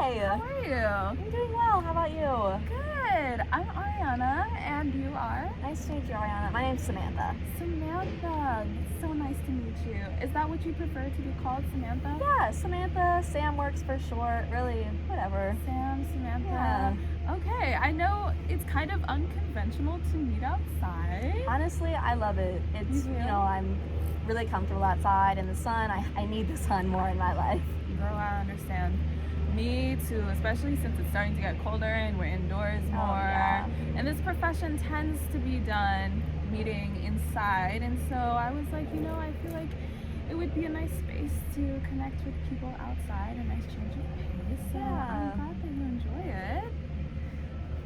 Hi. How are you? I'm doing well. How about you? Good. I'm Ariana, and you are? Nice to meet you, Ariana. My name's Samantha. Samantha. It's so nice to meet you. Is that what you prefer to be called, Samantha? Yeah, Samantha. Sam works for short. Really, whatever. Sam, Samantha. Yeah. Okay, I know it's kind of unconventional to meet outside. Honestly, I love it. It's, You do? I'm really comfortable outside in the sun. I need the sun more in my life. Girl, I understand. Me too, especially since it's starting to get colder and we're indoors more. Yeah. And this profession tends to be done meeting inside. And so I was like, I feel like it would be a nice space to connect with people outside, a nice change of pace. So Yeah. I'm glad that you enjoy it.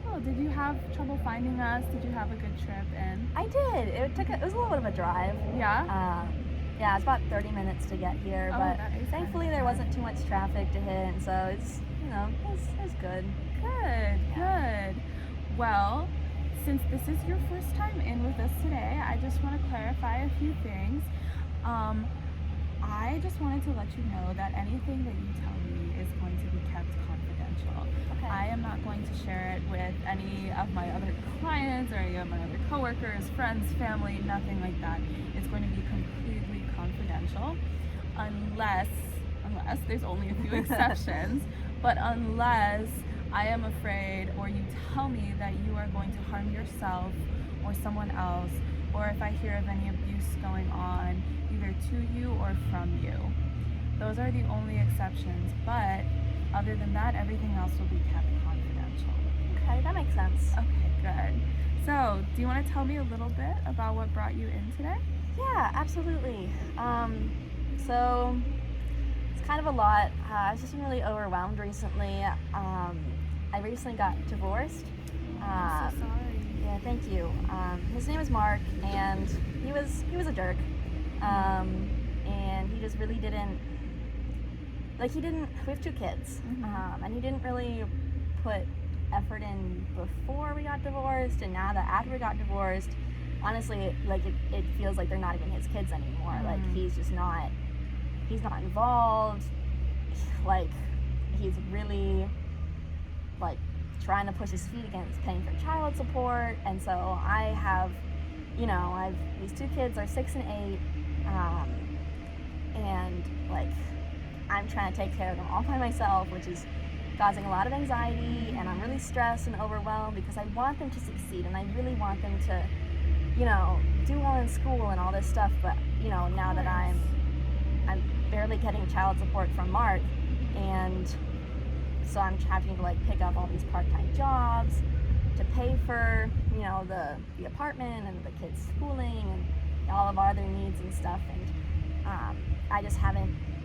Oh, did you have trouble finding us? Did you have a good trip in? I did. It was a little bit of a drive. Yeah? Yeah, it's about 30 minutes to get here, Oh, but that is thankfully kinda there far. wasn't too much traffic to hit, and so it's, it's good. Good. Well, since this is your first time in with us today, I just want to clarify a few things. I just wanted to let you know that anything that you tell me is going to be kept confidential. Okay. I am not going to share it with any of my other clients or any of my other coworkers, friends, family, nothing like that. It's going to be completely confidential unless there's only a few exceptions, but unless I am afraid or you tell me that you are going to harm yourself or someone else, or if I hear of any abuse going on either to you or from you. Those are the only exceptions, but other than that, everything else will be kept confidential. Okay, that makes sense. Okay, good. So, do you want to tell me a little bit about what brought you in today? Yeah, absolutely. So it's kind of a lot. I've just been really overwhelmed recently. I recently got divorced. I'm so sorry. Yeah, thank you. His name is Mark, and he was a jerk. And he just really didn't. We have two kids, and he didn't really put effort in before we got divorced, and now that after we got divorced, honestly, it feels like they're not even his kids anymore. Like he's not involved. Like he's really trying to push his feet against paying for child support, and so I have these two kids are 6 and 8, and I'm trying to take care of them all by myself, which is causing a lot of anxiety, and I'm really stressed and overwhelmed because I want them to succeed and I really want them to do well in school and all this stuff, but now that I'm barely getting child support from Mark, and so I'm having to pick up all these part-time jobs to pay for the apartment and the kids' schooling and all of our other needs and stuff, and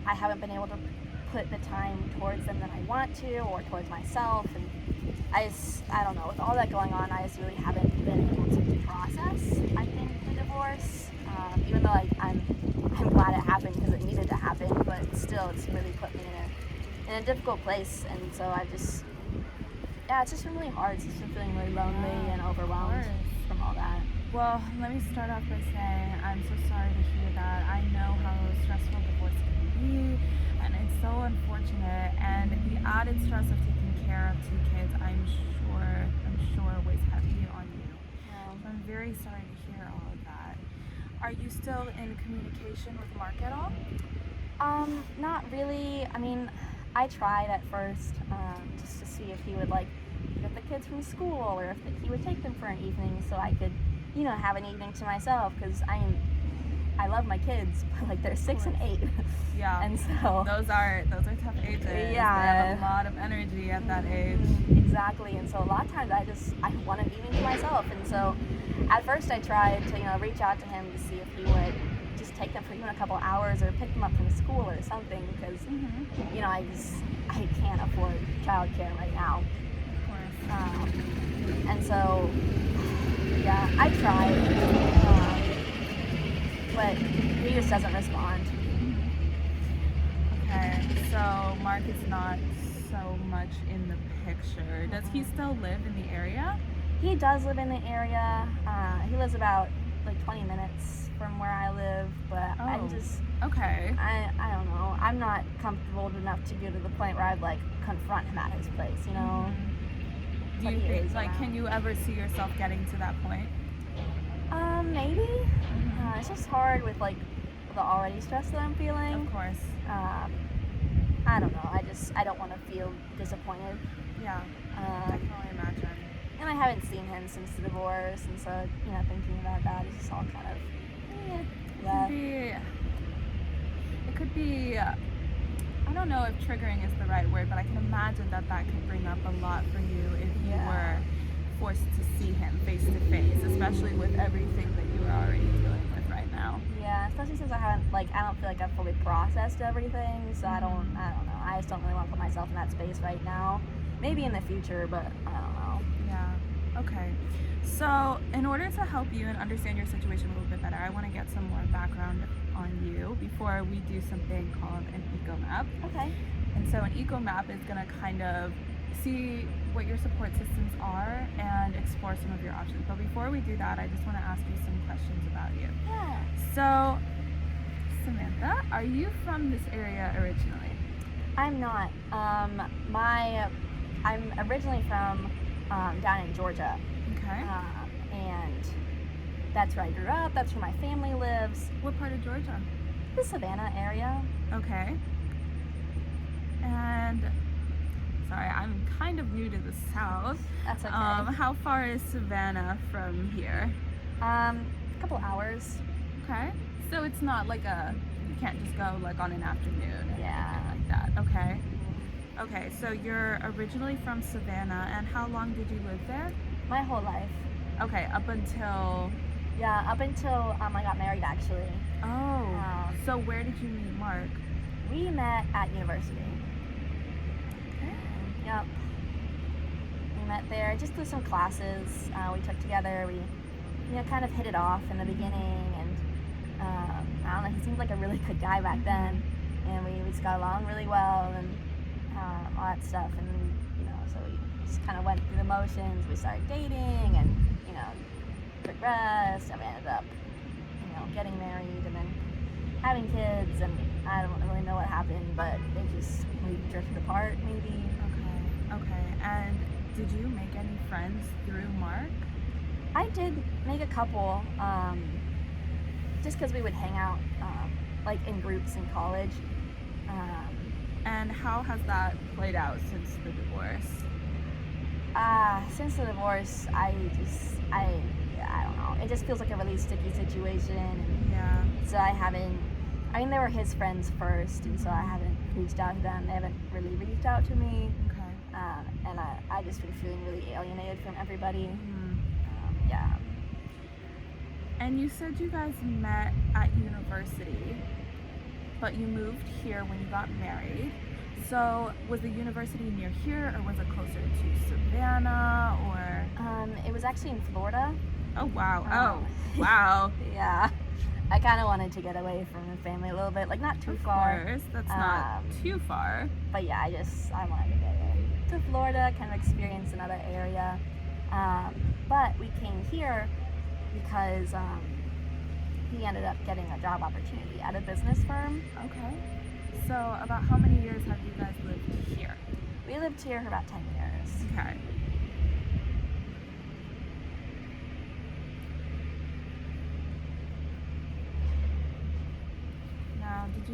I haven't been able to put the time towards them that I want to, or towards myself, and I don't know, with all that going on, I just really haven't been able to process, I think, the divorce, even though I'm glad it happened because it needed to happen, but still it's really put me in a difficult place, and so it's just been really hard. It's just been feeling really lonely and overwhelmed from all that. Well, let me start off by saying I'm so sorry to hear that. I know how stressful divorce can be, and it's so unfortunate, and the added stress of taking care of two kids, I'm sure weighs heavy on you. So I'm very sorry to hear all of that. Are you still in communication with Mark at all? Not really. I mean, I tried at first, just to see if he would pick up the kids from school, or if he would take them for an evening so I could, have an evening to myself, because I love my kids, but they're 6 and 8. Yeah. And so those are tough ages. Yeah. They have a lot of energy at that age. Exactly. And so a lot of times I want an evening to myself, and so at first I tried to reach out to him to see if he would just take them for even a couple hours or pick them up from school or something, because I can't afford childcare right now. Of course. And so yeah, I tried, but he just doesn't respond. Okay, so Mark is not so much in the picture. Does he still live in the area? He does live in the area. He lives about 20 minutes from where I live, but Okay. I don't know. I'm not comfortable enough to go to the point where I'd like confront him at his place, you know? Mhm. Do But you he think, is like, can around. you ever see yourself getting to that point? Maybe. Mhm. It's just hard with like the already stress that I'm feeling. Of course. Um, I don't know. I don't want to feel disappointed. Yeah. I can only imagine. And I haven't seen him since the divorce, and so thinking about that is just all kind of yeah. It could be, I don't know if triggering is the right word, but I can imagine that could bring up a lot for you if you Yeah. were forced to see him face to face, especially with everything that you are already dealing with right now. Yeah, especially since I don't feel like I've fully processed everything, so I don't know. I just don't really want to put myself in that space right now. Maybe in the future, but I don't know. Yeah. Okay. So, in order to help you and understand your situation a little bit better, I want to get some more background on you before we do something called an eco map. Okay. And so, an eco map is going to kind of see what your support systems are and explore some of your options. But before we do that, I just want to ask you some questions about you. Yeah. So, Samantha, are you from this area originally? I'm not. I'm originally from down in Georgia, Okay. and that's where I grew up. That's where my family lives. What part of Georgia? The Savannah area. Okay. And sorry, I'm kind of new to the South. That's okay. How far is Savannah from here? A couple hours. Okay. So it's not like you can't just go like on an afternoon or Yeah. anything like that. Okay. Okay, so you're originally from Savannah, and how long did you live there? My whole life. Okay, up until... Yeah, up until I got married, actually. Oh, so where did you meet Mark? We met at university. Okay. Yep. We met there just through some classes we took together. We, kind of hit it off in the beginning, and I don't know, he seemed like a really good guy back then, and we just got along really well, and all that stuff, and so we just kind of went through the motions. We started dating, and progressed, and we ended up, getting married, and then having kids, and I don't really know what happened, but we drifted apart, maybe. Okay. And did you make any friends through Mark? I did make a couple, just because we would hang out, in groups in college. And how has that played out since the divorce? Since the divorce, I don't know. It just feels like a really sticky situation. Yeah. So they were his friends first, and so I haven't reached out to them. They haven't really reached out to me. Okay. And I just been feeling really alienated from everybody. Yeah. And you said you guys met at university, but you moved here when you got married. So was the university near here, or was it closer to Savannah, or? It was actually in Florida. Oh, wow. Oh, wow. Yeah. I kind of wanted to get away from the family a little bit, not too far. Of course, that's not too far. But yeah, I wanted to go to Florida, kind of experience another area. But we came here because he ended up getting a job opportunity at a business firm. Okay. So about how many years have you guys lived here? We lived here for about 10 years. Okay. Now, did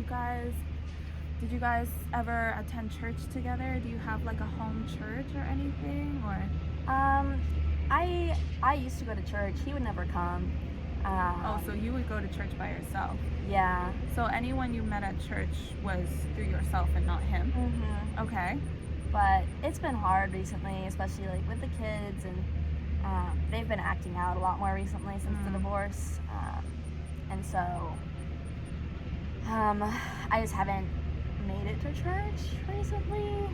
you guys ever attend church together? Do you have like a home church or anything, or? I used to go to church. He would never come. So you would go to church by yourself? Yeah. So anyone you met at church was through yourself and not him? Mm-hmm. Okay. But it's been hard recently, especially with the kids, and they've been acting out a lot more recently since the divorce, and so I just haven't made it to church recently.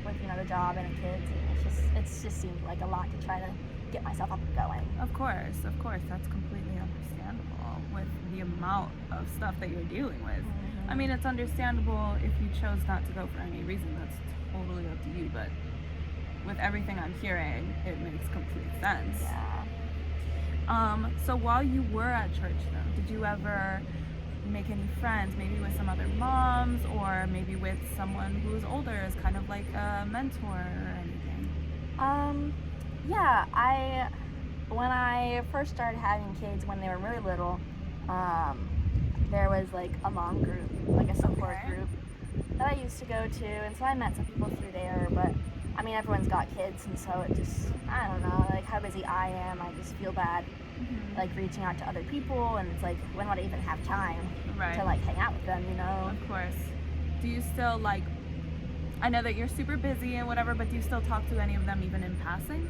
With the job and the kids, and it's just seemed like a lot to try to get myself up and going. Of course, that's completely understandable with the amount of stuff that you're dealing with. I mean, it's understandable if you chose not to go for any reason. That's totally up to you, but with everything I'm hearing, it makes complete sense. Yeah. So while you were at church, though, did you ever make any friends, maybe with some other moms, or maybe with someone who's older as kind of like a mentor or anything? Yeah, when I first started having kids when they were really little, there was like a mom group, like a support Okay. group that I used to go to, and so I met some people through there. But I mean, everyone's got kids, and so it just, I don't know, like how busy I am, I just feel bad Mhm. like reaching out to other people, and it's like, when would I even have time Right. to like hang out with them, you know? Of course. Do you still like? I know that you're super busy and whatever, but do you still talk to any of them even in passing?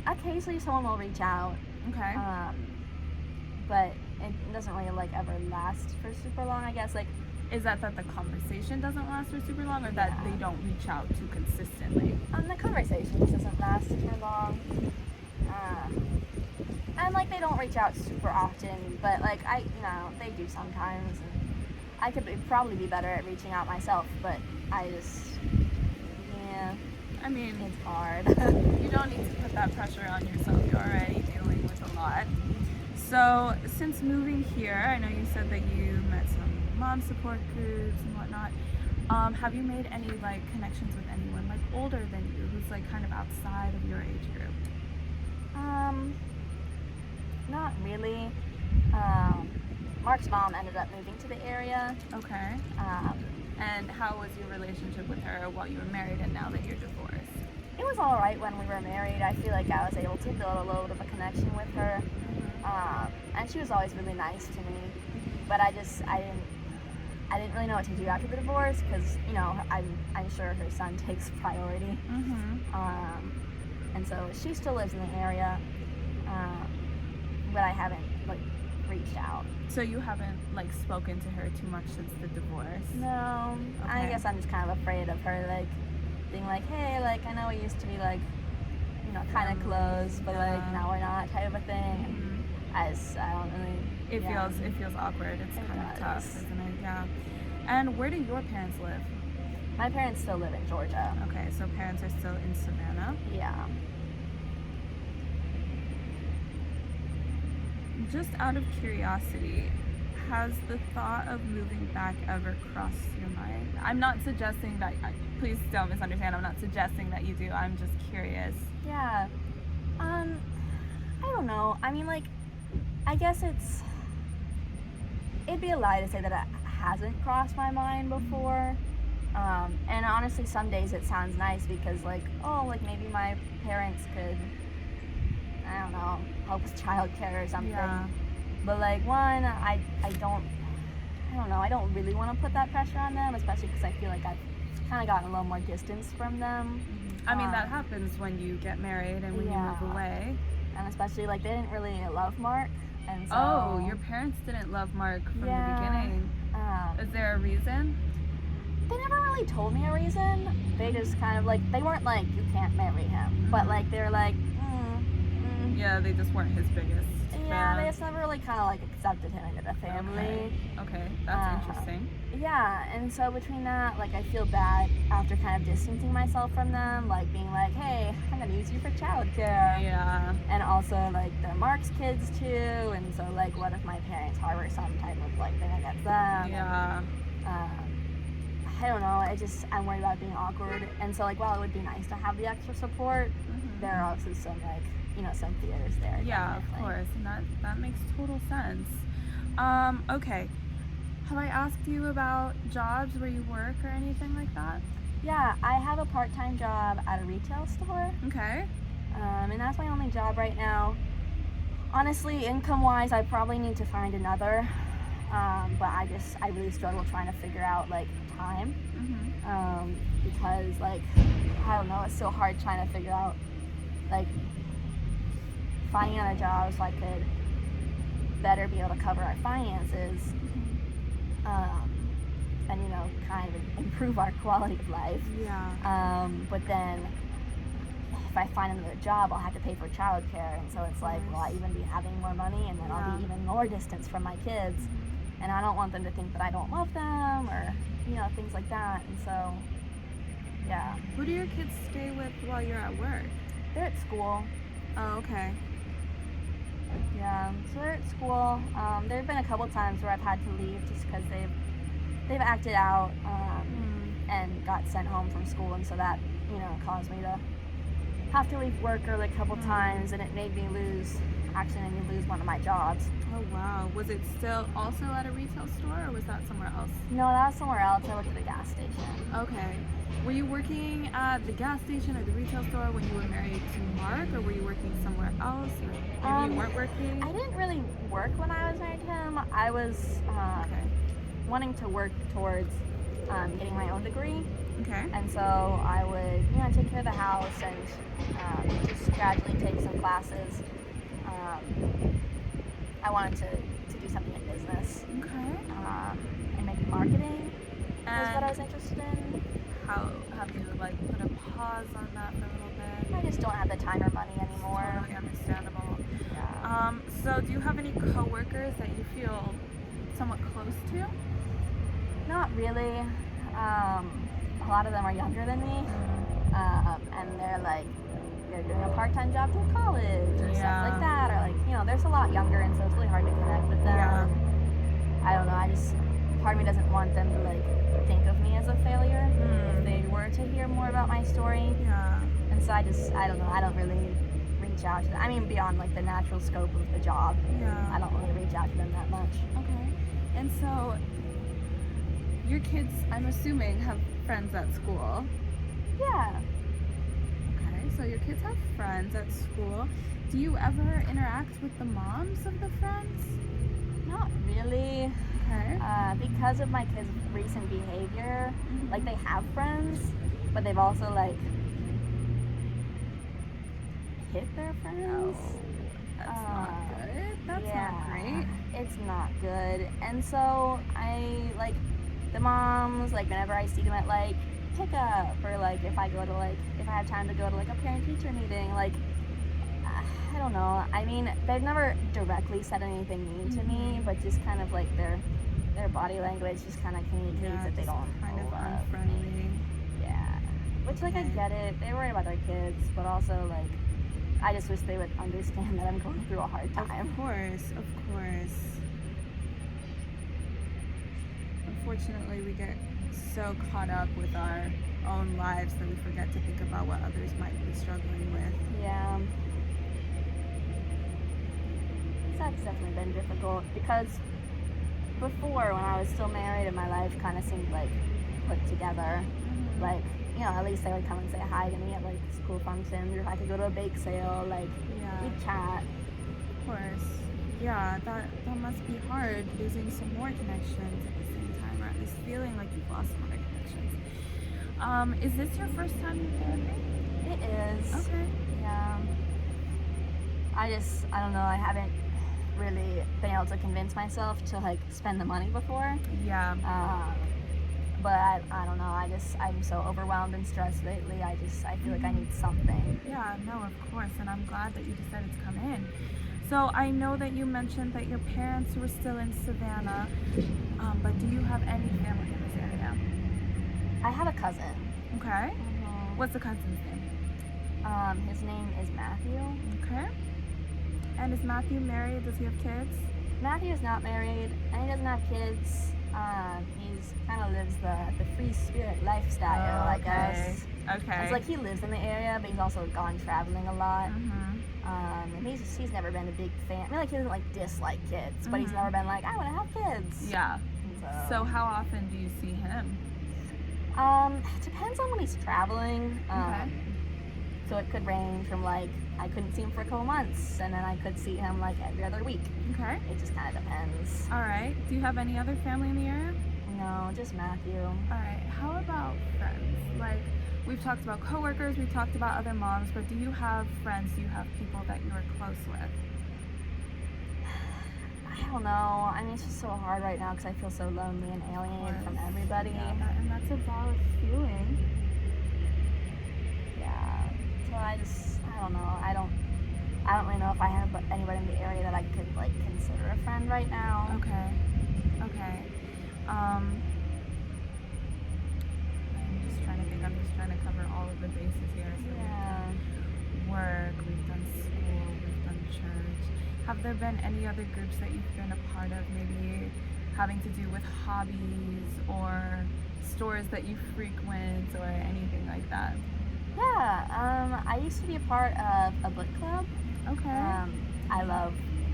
Occasionally someone will reach out, Okay. but it doesn't really like ever last for super long, I guess. Like, Is that the conversation doesn't last for super long, or that Yeah. they don't reach out too consistently? the conversation just doesn't last for long. And like they don't reach out super often, but like they do sometimes. And I could probably be better at reaching out myself, but I just, yeah, I mean, it's hard. you don't need to put that pressure on yourself. You're already dealing with a lot. So, since moving here, I know you said that you met some mom support groups and whatnot. Have you made any like connections with anyone like older than you, who's like kind of outside of your age group? Not really. Mark's mom ended up moving to the area. Okay. Um, And how was your relationship with her while you were married and now that you're divorced? it was all right when we were married. I feel like I was able to build a little bit of a connection with her, and she was always really nice to me. But I didn't really know what to do after the divorce because I'm sure her son takes priority, Mm-hmm. and so she still lives in the area, but I haven't like reached out. So you haven't like spoken to her too much since the divorce? No, I Okay. guess I'm just kind of afraid of her like being like, hey, like I know we used to be like, kind of close, but like Yeah. now we're not, type of a thing. Mhm. I don't really. It yeah. feels awkward. It's It kind of does. tough, isn't it? Yeah. And where do your parents live? My parents still live in Georgia. Okay, so parents are still in Savannah. Yeah. Just out of curiosity, has the thought of moving back ever crossed your mind? I'm not suggesting that, please don't misunderstand, I'm not suggesting that you do, I'm just curious. Yeah. I don't know. I mean, like, I guess it'd be a lie to say that it hasn't crossed my mind before. And honestly, some days it sounds nice because, like, oh, like maybe my parents could, I don't know, help with childcare or something. Yeah. But like, one, I don't know. I don't really want to put that pressure on them, especially because I feel like I've kind of gotten a little more distance from them. I mean, that happens when you get married and when you Yeah. move away. And especially, like, they didn't really love Mark. And so. Oh, your parents didn't love Mark from the Yeah. beginning. Um, Is there a reason? they never really told me a reason. They just kind of, like, they weren't like, you can't marry him. But, like, they were like, Yeah, they just weren't his biggest Yeah, fan. they just never really kind of, like, accepted him into the family. Okay, that's interesting. Yeah, and so between that, like, I feel bad after kind of distancing myself from them, like, being like, hey, I'm gonna use you for childcare. Yeah. And also, like, they're Mark's kids, too, and so, like, what if my parents harbor some type of, like, thing against them? Yeah. I don't know, I'm worried about being awkward, and so, like, while it would be nice to have the extra support, there are also some, like, some fears there. Yeah, of definitely. course, and that makes total sense. Okay. Have I asked you about jobs where you work or anything like that? Yeah, I have a part-time job at a retail store, Okay. and that's my only job right now. Honestly, income-wise, I probably need to find another, but I really struggle trying to figure out, like, time, Mhm. because, like, I don't know, it's so hard trying to figure out, like, finding another job so I could better be able to cover our finances, and, kind of improve our quality of life. Yeah. But then if I find another job, I'll have to pay for childcare, and so it's like, will I even be having more money, and then I'll be Yeah. even more distance from my kids, and I don't want them to think that I don't love them, or things like that. And so, yeah, Who do your kids stay with while you're at work? they're at school. Oh, okay. Yeah, so they're at school. There have been a couple times where I've had to leave just because they've acted out and got sent home from school, and so that caused me to have to leave work early a couple times, and it made me actually made me lose one of my jobs. Oh wow. Was it still also at a retail store, or was that somewhere else? No, that was somewhere else. I worked at a gas station. Okay. Were you working at the gas station or the retail store when you were married to Mark, or were you working somewhere else? Or maybe you weren't working? I didn't really work when I was married to him. I was Okay. wanting to work towards getting my own degree. Okay. And so I would, take care of the house and just gradually take some classes. I wanted to do something in business, Okay. and maybe marketing was what I And was interested in. how have you put a pause on that for a little bit? I just don't have the time or money anymore. Totally understandable. Yeah. So do you have any coworkers that you feel somewhat close to? Not really. A lot of them are younger than me, and they're doing a part-time job through college or stuff like that, or there's a lot younger, and so it's really hard to connect with them. Yeah. I don't know. Part of me doesn't want them to think of me as a failure if they were to hear more about my story, Yeah. and so I don't know. I don't really reach out to them. I mean, beyond the natural scope of the job, Yeah. I don't really reach out to them that much. Okay. And so your kids, I'm assuming, have friends at school. Yeah. Okay. So your kids have friends at school. Do you ever interact with the moms of the friends? Not really. Okay. Because of my kids' recent behavior, Mhm. they have friends, but they've also hit their friends. That's not good. That's yeah, not great. It's not good. And so the moms, whenever I see them at pickup, or if I go to if I have time to go to a parent teacher meeting, I don't know. I mean, they've never directly said anything mean to me, but just kind of their body language just kind of communicates that they don't kind of know us. unfriendly. Yeah. Which I get it. They worry about their kids, but also I just wish they would understand that I'm going through a hard time. Of course, of course. Unfortunately, we get so caught up with our own lives that we forget to think about what others might be struggling with. Yeah. That's definitely been difficult because before, when I was still married and my life kind of seemed put together, at least they would come and say hi to me at school functions, or if I could go to a bake sale, Yeah, we'd chat. of course. Yeah, that must be hard, losing some more connections at the same time, or at least feeling like you've lost some other connections. Is this your first time in therapy? It is. Okay. Yeah. I don't know, I haven't really been able to convince myself to spend the money before. Yeah. But I don't know, I'm so overwhelmed and stressed lately. I feel like I need something. Yeah, no, of course, and I'm glad that you decided to come in. So I know that you mentioned that your parents were still in Savannah, but do you have any family in this area? I have a cousin. Okay. What's the cousin's name? His name is Matthew. Okay. And is Matthew married? Does he have kids? Matthew is not married, and he doesn't have kids. He's kind of lives the free spirit lifestyle, I guess. Okay. It's he lives in the area, but he's also gone traveling a lot. And he's never been a big fan. I mean, he doesn't dislike kids, but he's never been I want to have kids. Yeah. So how often do you see him? Depends on when he's traveling. Okay. So it could range from I couldn't see him for a couple months, and then I could see him every other week. Okay. It just kind of depends. All right. Do you have any other family in the area? No, just Matthew. All right. How about friends? We've talked about coworkers, we've talked about other moms, but do you have friends? Do you have people that you are close with? I don't know. I mean, it's just so hard right now because I feel so lonely and alienated from everybody. Yeah, and that's a valid feeling. Yeah. So I don't know. I don't really know if I have anybody in the area that I could consider a friend right now. Okay. I'm just trying to think. I'm just trying to cover all of the bases here. So Yeah. we've done work, we've done school, we've done church. Have there been any other groups that you've been a part of, maybe having to do with hobbies or stores that you frequent or anything like that? Yeah, I used to be a part of a book club. Okay. I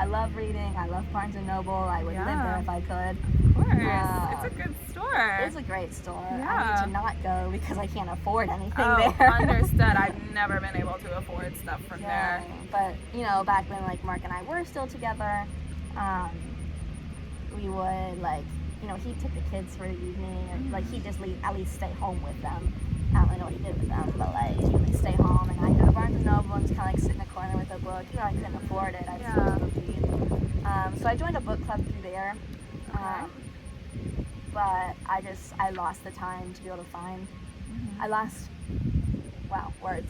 love reading. I love Barnes and Noble. I would live there Yeah. if I could. Of course. It's a good store. It's a great store. I Yeah. need to not go because I can't afford anything Oh, there. understood. I've never been able to afford stuff from Yeah, there. but back when like Mark and I were still together, we would like, he took the kids for the evening, or like he'd just leave, at least stay home with them. I don't really know what he did with them, but like he would stay home, and I'd go to Barnes and Noble and just kind of like sit in a corner with a book. I couldn't afford it. I just Yeah. wanted to read. So I joined a book club through there. But I lost the time to be able to find. Words.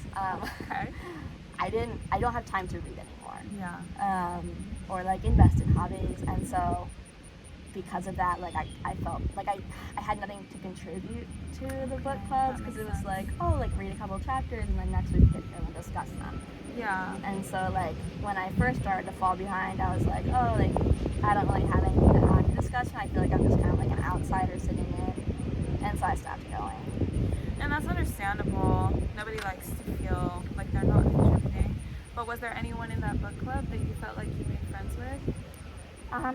Okay. I don't have time to read anymore. Yeah. Or like invest in hobbies, and so because of that, like I felt like I had nothing to contribute to the book clubs, because it was like, oh, like read a couple chapters and then next week we could discuss them. Yeah. And so like when I first started to fall behind, I was like, oh, like I don't really have anything to add to discussion. I feel like I'm just kind of like an outsider sitting in, and so I stopped going. And that's understandable. Nobody likes to feel like they're not contributing. But was there anyone in that book club that you felt like you made friends with?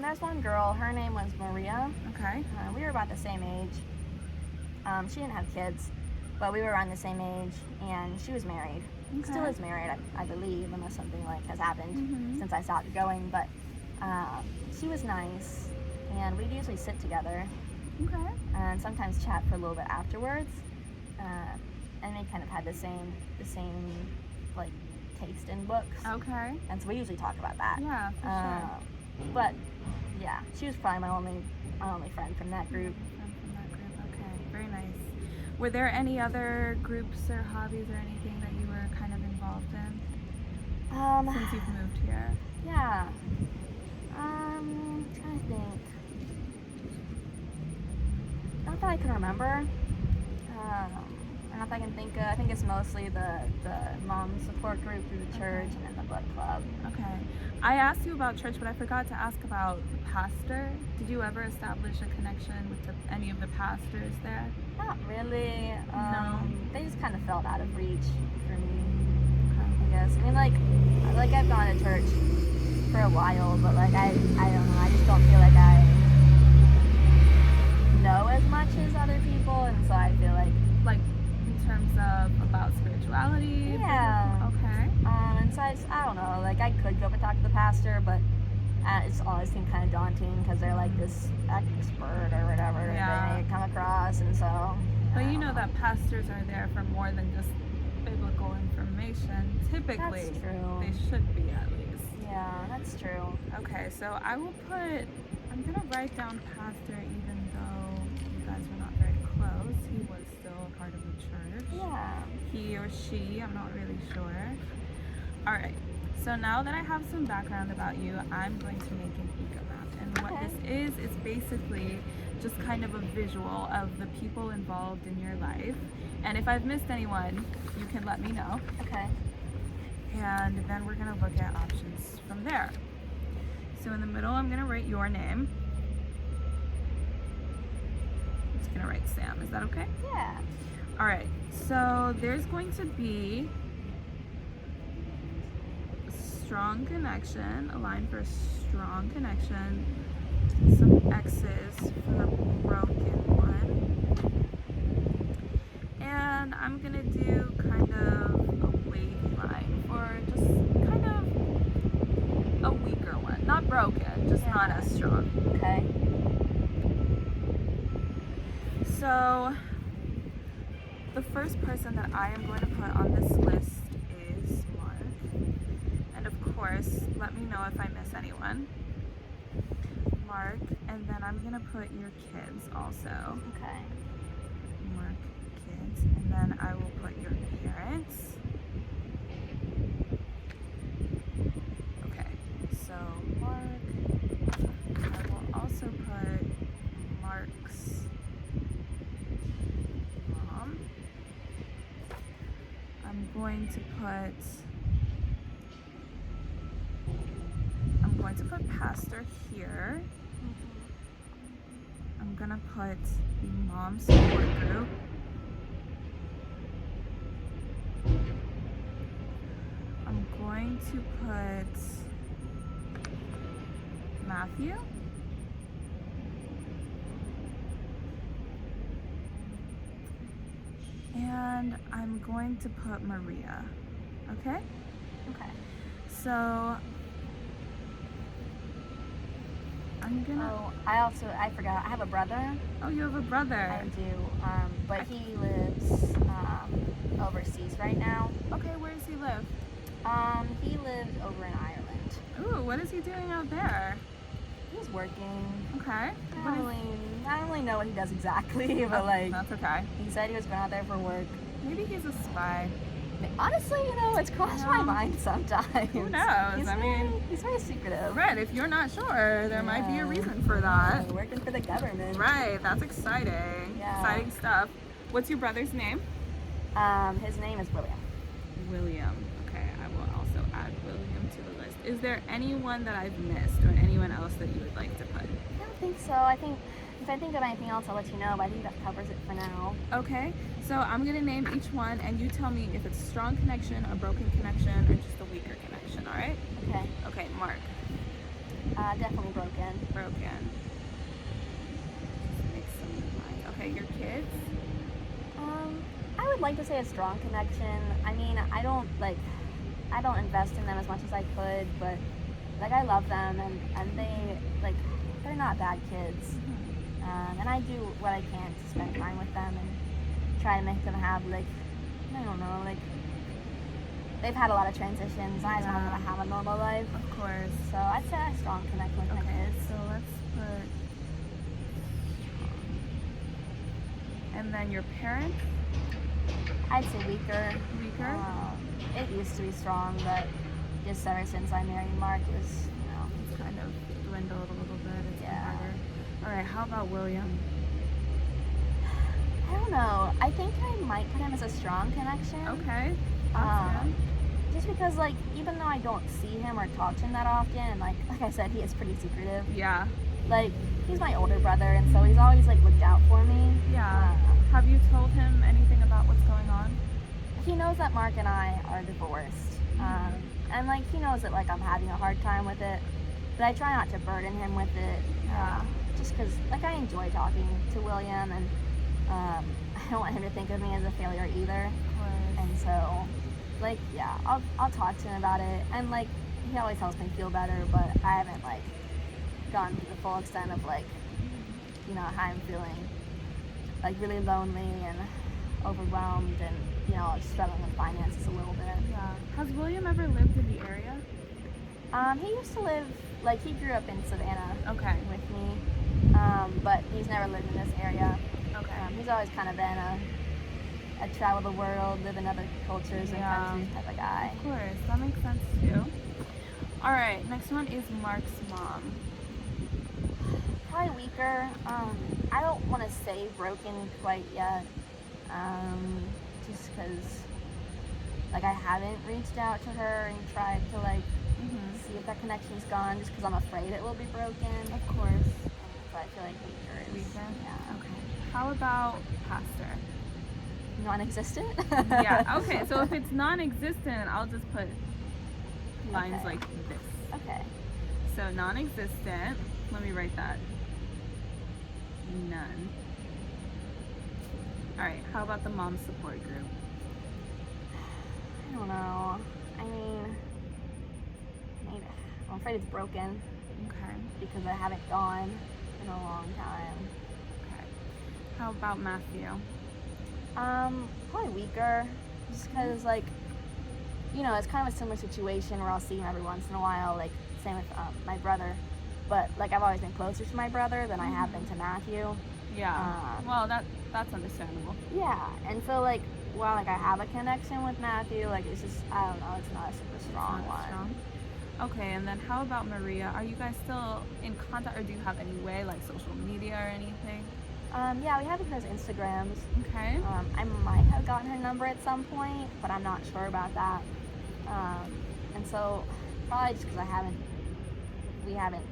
There's one girl. Her name was Maria. Okay. We were about the same age. She didn't have kids, but we were around the same age, and she was married. Okay. Still is married, I believe, unless something like has happened Mhm. since I stopped going. But she was nice, and we'd usually sit together Okay. and sometimes chat for a little bit afterwards. And they kind of had the same like taste in books, Okay. and so we usually talk about that. Yeah, for sure. But yeah, she was probably my only friend from that group. From that group. Okay. Very nice. Were there any other groups or hobbies or anything that you were kind of involved in since you've moved here? Yeah. Trying to think. Not that I can remember. Or not that I can think of. I think it's mostly the mom support group through the church, and then the book club. Okay. I asked you about church, but I forgot to ask about the pastor. Did you ever establish a connection with any of the pastors there? Not really. No. They just kind of felt out of reach for me, I guess. I mean, like I've gone to church for a while, but like I don't know. I just don't feel like I know as much as other people, and so I feel like In terms of about spirituality? Yeah. Okay. And so I don't know. Like I could go up and talk to the pastor, but it's always seemed kind of daunting because they're like this expert or whatever Yeah. they come across, and so. But you know that pastors are there for more than just biblical information. Typically, That's true. they should be at least. Yeah, that's true. Okay, so I'm gonna write down pastor even though you guys were not very close. He was still a part of the church. Yeah. He or she, I'm not really sure. All right, so now that I have some background about you, I'm going to make an eco map. And what Okay. this is basically just kind of a visual of the people involved in your life. And if I've missed anyone, you can let me know. Okay. And then we're gonna look at options from there. So in the middle, I'm gonna write your name. I'm just gonna write Sam, is that okay? Yeah. All right, so there's going to be a strong connection, a line for a strong connection, some X's for the broken one. And I'm gonna do kind of a wavy line for just kind of a weaker one. Not broken, just not as strong. Okay. So the first person that I am going to put on this list is Mark. And of course, let me know if I miss anyone. Mark, and then I'm gonna put your kids also. Okay. Mark, kids, and then I will put your parents. Okay, so Mark, I will also put Mark's mom. I'm going to pastor here. I'm gonna put the mom support group. I'm going to put Matthew. And I'm going to put Maria. Okay? Okay. So I'm gonna. Oh, I forgot. I have a brother. Oh, you have a brother. I do. But he lives overseas right now. Okay, where does he live? He lives over in Ireland. Ooh, what is he doing out there? He's working. Okay. I don't really know what he does exactly, but like That's okay. he said he was going out there for work. Maybe he's a spy. Honestly, it's crossed my mind sometimes. Who knows? He's very secretive. Right, if you're not sure, there might be a reason for that. Working for the government. Right, that's exciting. Yeah. Exciting stuff. What's your brother's name? His name is William. William. Okay, I will also add William to the list. Is there anyone that I've missed or anyone else that you would like to put? I don't think so. I think if I think of anything else, I'll let you know, but I think that covers it for now. Okay, so I'm gonna name each one and you tell me if it's a strong connection, a broken connection, or just a weaker connection, all right? Okay. Okay, Mark. Definitely broken. Broken. Just make some lines. Okay, your kids? I would like to say a strong connection. I mean, I don't invest in them as much as I could, but like I love them and they they're not bad kids. And I do what I can to spend time with them and try to make them have they've had a lot of transitions. I just want them to have a normal life. Of course. So I'd say a strong connection with my kids. So let's put. And then your parents? I'd say weaker. Weaker? It used to be strong, but just ever since I married Mark, it was, It's kind of dwindled a little bit. It's been Yeah. harder. All right, how about William? I don't know. I think I might put him as a strong connection. Okay. Um, just because, even though I don't see him or talk to him that often, and like I said, he is pretty secretive. Yeah. He's my older brother, and so he's always looked out for me. Yeah. Have you told him anything about what's going on? He knows that Mark and I are divorced, and he knows that I'm having a hard time with it, but I try not to burden him with it. Just because I enjoy talking to William, and I don't want him to think of me as a failure either. Of course. And so, I'll talk to him about it, and he always helps me feel better, but I haven't gone to the full extent of how I'm feeling, really lonely and overwhelmed, and struggling with finances a little bit. Yeah. Has William ever lived in the area? He used to live he grew up in Savannah Okay. with me, but he's never lived in this area. Okay. He's always kind of been a travel the world, live in other cultures and Yeah. countries type of guy. Of course, that makes sense too. All right, next one is Mark's mom. Probably weaker. I don't want to say broken quite yet, just because I haven't reached out to her and tried to see if that connection's gone, just because I'm afraid it will be broken. Of course. So I feel weaker is Weaker? Yeah. Okay. How about pastor? Non-existent. Yeah. Okay. So if it's non-existent, I'll just put lines Okay. like this. Okay. So non-existent. Let me write that. None. All right. How about the mom support group? I don't know. I mean, I'm afraid it's broken Okay. because I haven't gone in a long time. Okay. How about Matthew? Probably weaker, just because it's kind of a similar situation where I'll see him every once in a while. Same with my brother, but I've always been closer to my brother than I have been to Matthew. Yeah. Well, that's understandable. Yeah, and so while I have a connection with Matthew, it's just I don't know, it's not a super strong Not one. strong. Okay, and then how about Maria? Are you guys still in contact, or do you have any way, social media or anything? Yeah, we have each other's Instagrams. Okay. I might have gotten her number at some point, but I'm not sure about that. And so probably just because we haven't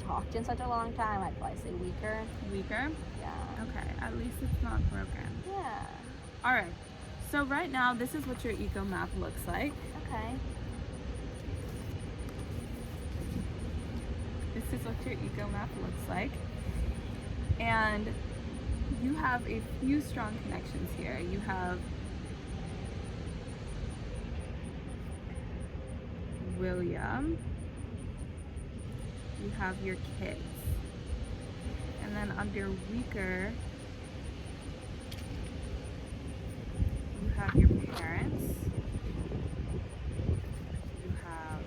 talked in such a long time, I'd probably say weaker. Weaker? Yeah. Okay, at least it's not broken. Yeah. All right. So right now, this is what your eco map looks like. Okay. This is what your eco map looks like. And you have a few strong connections here. You have William. You have your kids. And then under weaker, you have your parents. You have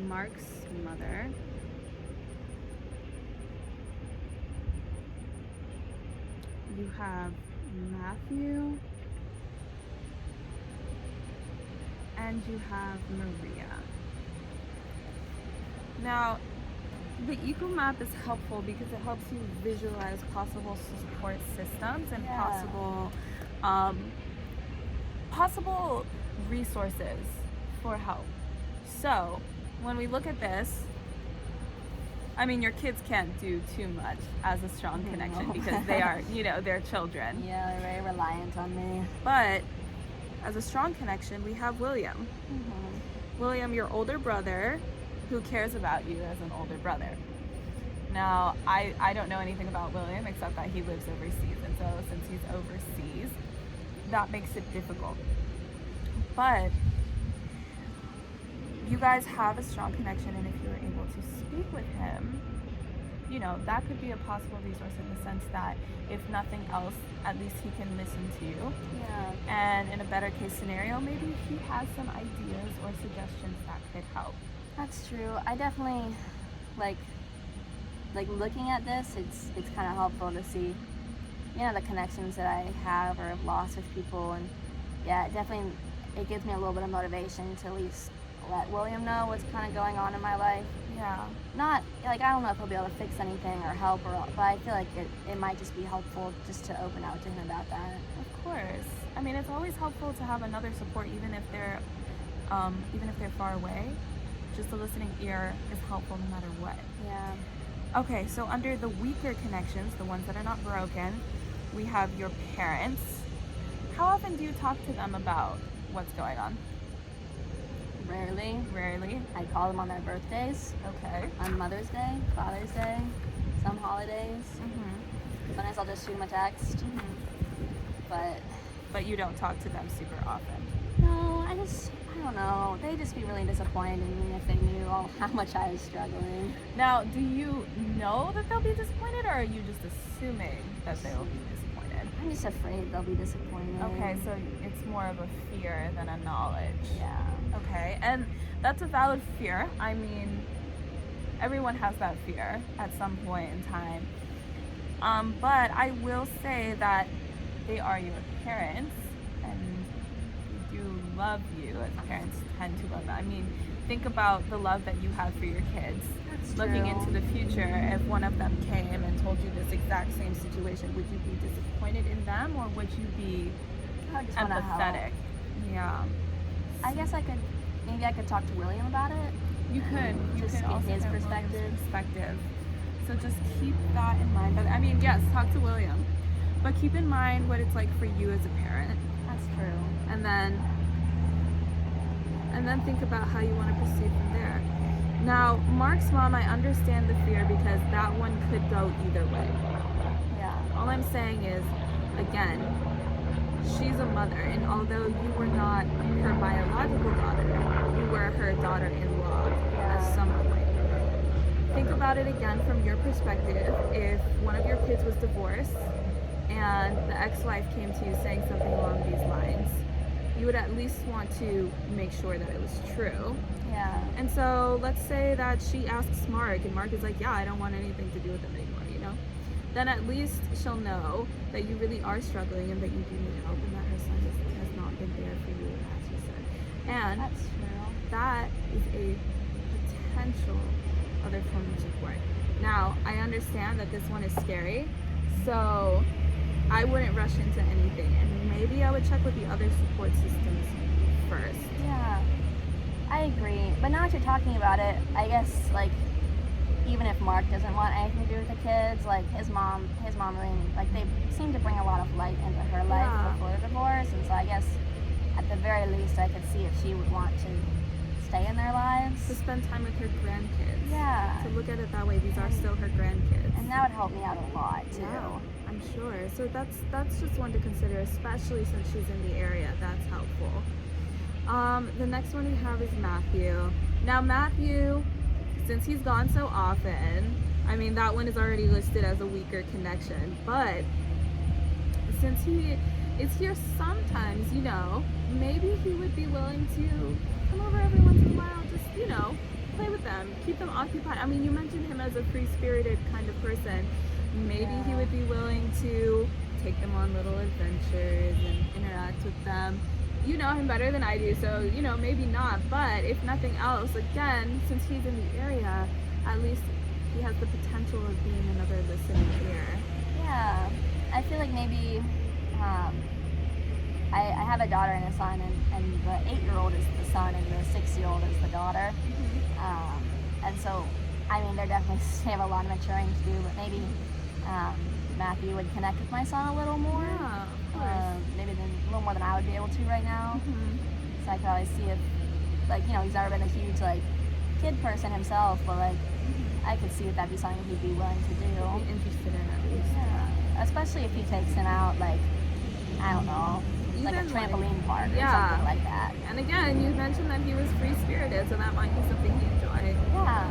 Mark's mother. You have Matthew. And you have Maria. Now, the eco map is helpful because it helps you visualize possible support systems and Yeah. possible resources for help. So, when we look at this, I mean, your kids can't do too much as a strong connection No. because they are, they're children. Yeah, they're very reliant on me. But as a strong connection, we have William. Mm-hmm. William, your older brother, who cares about you as an older brother. Now, I don't know anything about William except that he lives overseas, and so since he's overseas, that makes it difficult. But you guys have a strong connection, and if you're able to speak with him, that could be a possible resource in the sense that if nothing else, at least he can listen to you. Yeah. And in a better case scenario, maybe he has some ideas or suggestions that could help. That's true. I definitely like looking at this. It's kind of helpful to see, the connections that I have or have lost with people, and yeah, it gives me a little bit of motivation to at least let William know what's kind of going on in my life. Yeah. Not I don't know if he'll be able to fix anything or help, but I feel like it might just be helpful just to open out to him about that. Of course. I mean, it's always helpful to have another support, even if they're far away. Just a listening ear is helpful no matter what. Yeah. Okay, so under the weaker connections, the ones that are not broken, we have your parents. How often do you talk to them about what's going on? Rarely. Rarely. I call them on their birthdays, Okay. on Mother's Day, Father's Day, some holidays. Mm-hmm. Sometimes I'll just shoot them a text, But you don't talk to them super often. no, I don't know. They'd just be really disappointed in me if they knew how much I was struggling. Now, do you know that they'll be disappointed, or are you just assuming that they will be disappointed? I'm just afraid they'll be disappointed. Okay, so it's more of a fear than a knowledge. Yeah. Okay, and that's a valid fear. I mean, everyone has that fear at some point in time. But I will say that they are your parents, and they do love you, as parents tend to love. I mean, think about the love that you have for your kids. That's Looking true. into the future, if one of them came and told you this exact same situation, would you be disappointed in them, or would you be I just wanna help. empathetic? Yeah. I guess I could talk to William about it. You could. You Just could get also his get William's perspective. perspective. So just keep that in mind. But I mean, yes, talk to William, but keep in mind what it's like for you as a parent, That's true. and then think about how you want to proceed from there. Now, Mark's mom, I understand the fear because that one could go either way. Yeah. All I'm saying is, again, she's a mother, and although you were not her biological daughter, you were her daughter-in-law at some point. Think about it again from your perspective. If one of your kids was divorced and the ex-wife came to you saying something along these lines, you would at least want to make sure that it was true. Yeah. And so let's say that she asks Mark, and Mark is like, yeah, I don't want anything to do with them anymore, Then at least she'll know that you really are struggling and that you do need help, and that her son has not been there for you, as you said. And That's true. that is a potential other form of support. Now, I understand that this one is scary, so I wouldn't rush into anything, and maybe I would check with the other support systems first. Yeah. I agree. But now that you're talking about it, I guess like even if Mark doesn't want anything to do with the kids, like his mom really, like they seem to bring a lot of light into her life Yeah. before the divorce, and so I guess at the very least I could see if she would want to stay in their lives. To spend time with her grandkids. Yeah. To look at it that way, these are still her grandkids. And that would help me out a lot too. Yeah, I'm sure. So that's just one to consider, especially since she's in the area. That's helpful. The next one we have is Matthew. Now Matthew, since he's gone so often, I mean that one is already listed as a weaker connection, but since he is here sometimes, maybe he would be willing to come over every once in a while, just, play with them, keep them occupied. I mean, you mentioned him as a free-spirited kind of person. Maybe he would be willing to take them on little adventures and interact with them. You know him better than I do, so, maybe not. But if nothing else, again, since he's in the area, at least he has the potential of being another listening ear. Yeah. I feel like maybe I have a daughter and a son, and the 8-year-old is the son and the 6-year-old is the daughter. And so, I mean, they have a lot of maturing to do, but maybe Matthew would connect with my son a little more. Yeah, of course. Maybe a little more than I would be able to right now. So I could always see if, he's never been a huge, kid person himself, but, I could see if that'd be something he'd be willing to do. Be interested in at least. Yeah. Especially if he takes him out, I don't know, like a Even, trampoline park or yeah. something like that. And again, you mentioned that he was free-spirited, so that might be something he enjoyed. Yeah.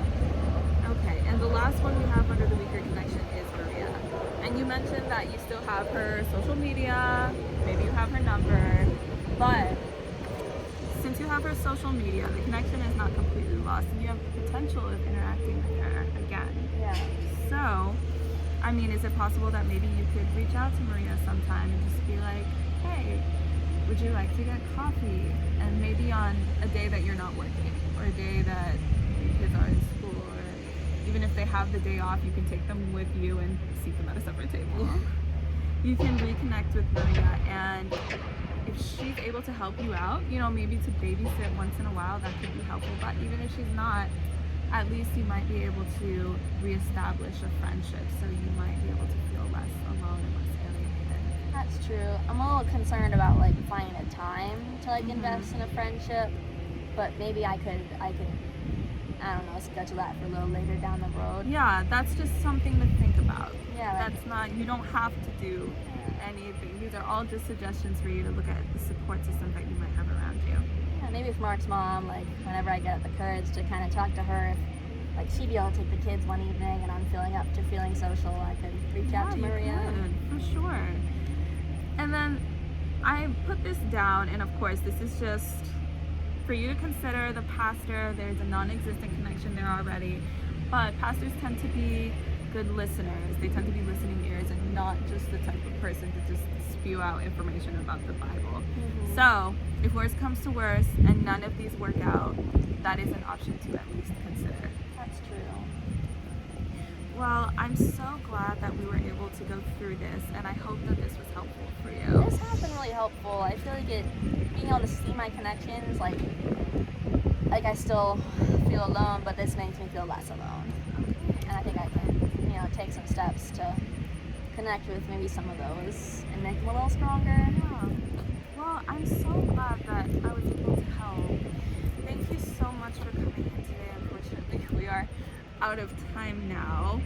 Okay, and the last one we have under the weaker connection is Maria. And you mentioned that you still have her social media, maybe you have her number, but since you have her social media, the connection is not completely lost, and you have the potential of interacting with her again. Yeah. So, I mean, is it possible that maybe you could reach out to Maria sometime and just be like, hey, would you like to get coffee? And maybe on a day that you're not working, or a day that your kids are in school, or even if they have the day off, you can take them with you and seat them at a separate table. You can reconnect with Maria, and if she's able to help you out, maybe to babysit once in a while, that could be helpful. But even if she's not, at least you might be able to reestablish a friendship, so you might be able to feel less alone and less alienated. That's true. I'm a little concerned about finding a time to invest in a friendship, but maybe I could I don't know, schedule that for a little later down the road. Yeah, that's just something to think about. Yeah, That's not, you don't have to do anything. These are all just suggestions for you to look at the support system that you might have around you. yeah, maybe if Mark's mom, whenever I get the courage to kind of talk to her, if she'd be able to take the kids one evening and I'm feeling up to feeling social, I could reach out to you Maria. could, for sure. And then I put this down, and of course this is just for you to consider the pastor. There's a non-existent connection there already, but pastors tend to be good listeners. They tend to be listening ears and not just the type of person to just spew out information about the Bible. So if worse comes to worse and none of these work out, that is an option to at least consider. That's true. Well, I'm so glad that we were able to go through this, and I hope that this was helpful for you. This has been really helpful. I feel like being able to see my connections, like I still feel alone, but this makes me feel less alone. And I think I can, take some steps to connect with maybe some of those and make them a little stronger. Yeah. Well, I'm so glad that I was able to help. Thank you so much for coming in today. Unfortunately, we are out of time now,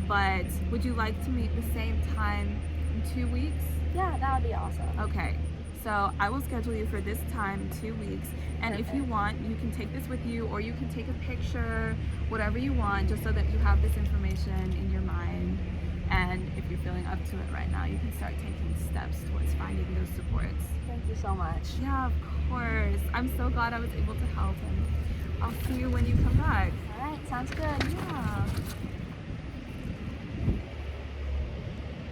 but would you like to meet the same time in 2 weeks? Yeah, that would be awesome. Okay, so I will schedule you for this time in 2 weeks, and if you want, you can take this with you, or you can take a picture, whatever you want, just so that you have this information in your mind. And if you're feeling up to it right now, you can start taking steps towards finding those supports. Thank you so much. Yeah, of course. I'm so glad I was able to help, and I'll see you when you come back. All right, sounds good. Yeah.